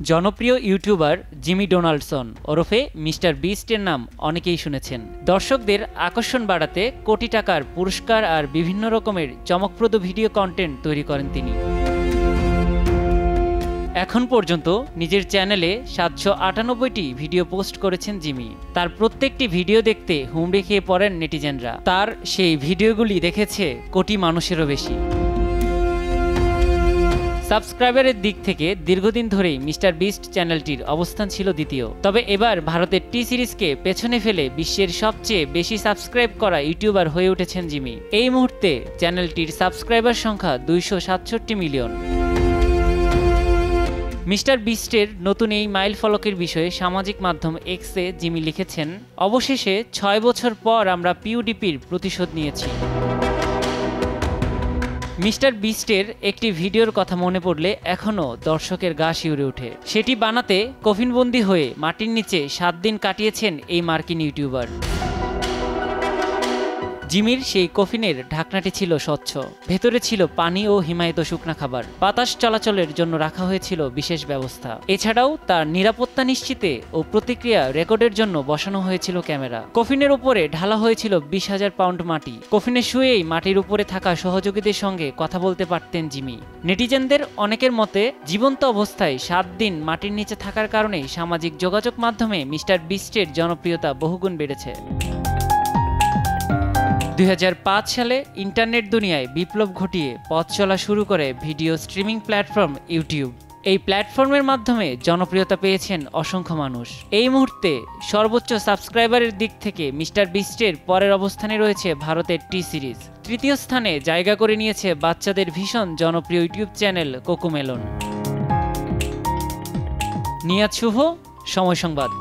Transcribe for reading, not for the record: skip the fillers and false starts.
জনপ্রিয় YouTuber Jimmy Donaldson ওরফে mister বিস্টের নাম অনেকেই শুনেছেন। দর্শকদের আকর্ষণ বাড়াতে কোটি টাকার পুরস্কার আর বিভিন্ন রকমের চমকপ্রদ ভিডিও কন্টেন্ট তৈরি করেন তিনি। এখন পর্যন্ত নিজের চ্যানেলে 798টি ভিডিও পোস্ট করেছেন জিমি। তার প্রত্যেকটি ভিডিও দেখতে হুমড়ি খেয়ে পড়েন নেটিজেনরা। তার সেই ভিডিওগুলি দেখেছে কোটি মানুষেরও বেশি। সাবস্ক্রাইবারের দিক থেকে দীর্ঘদিন ধরেই মিস্টার বিস্ট চ্যানেলটির অবস্থান ছিল দ্বিতীয়। তবে এবার ভারতের টি সিরিজকে পেছনে ফেলে বিশ্বের সবচেয়ে বেশি সাবস্ক্রাইব করা ইউটিউবার হয়ে উঠেছেন জিমি। এই মুহূর্তে চ্যানেলটির সাবস্ক্রাইবার সংখ্যা 267 মিলিয়ন। মিস্টার বিস্টের নতুন এই মাইল ফলকের বিষয়ে সামাজিক মাধ্যম এক্সে জিমি লিখেছেন, অবশেষে 6 বছর পর আমরা পিউডিপির প্রতিশোধ নিয়েছি। মিস্টার বিস্টের একটি ভিডিওর কথা মনে পড়লে এখনও দর্শকের গা শিউরে ওঠে। সেটি বানাতে কফিনবন্দি হয়ে মাটির নিচে 7 দিন কাটিয়েছেন এই মার্কিন ইউটিউবার। জিমির সেই কফিনের ঢাকনাটি ছিল স্বচ্ছ, ভেতরে ছিল পানি ও হিমায়িত শুকনা খাবার। বাতাস চলাচলের জন্য রাখা হয়েছিল বিশেষ ব্যবস্থা। এছাড়াও তার নিরাপত্তা নিশ্চিতে ও প্রতিক্রিয়া রেকর্ডের জন্য বসানো হয়েছিল ক্যামেরা। কফিনের উপরে ঢালা হয়েছিল 20,000 পাউন্ড মাটি। কফিনে শুয়েই মাটির উপরে থাকা সহযোগীদের সঙ্গে কথা বলতে পারতেন জিমি। নেটিজেনদের অনেকের মতে জীবন্ত অবস্থায় 7 দিন মাটির নিচে থাকার কারণেই সামাজিক যোগাযোগ মাধ্যমে মিস্টার বিস্টের জনপ্রিয়তা বহুগুণ বেড়েছে। 2005 সালে ইন্টারনেট দুনিয়ায় বিপ্লব ঘটিয়ে পথ চলা শুরু করে ভিডিও স্ট্রিমিং প্ল্যাটফর্ম ইউটিউব। এই প্ল্যাটফর্মের মাধ্যমে জনপ্রিয়তা পেয়েছেন অসংখ্য মানুষ। এই মুহূর্তে সর্বোচ্চ সাবস্ক্রাইবারের দিক থেকে মিস্টার বিস্টের পরের অবস্থানে রয়েছে ভারতের টি সিরিজ। তৃতীয় স্থানে জায়গা করে নিয়েছে বাচ্চাদের ভীষণ জনপ্রিয় ইউটিউব চ্যানেল কোকোমেলন। নিয়াজ শুভ, সময় সংবাদ।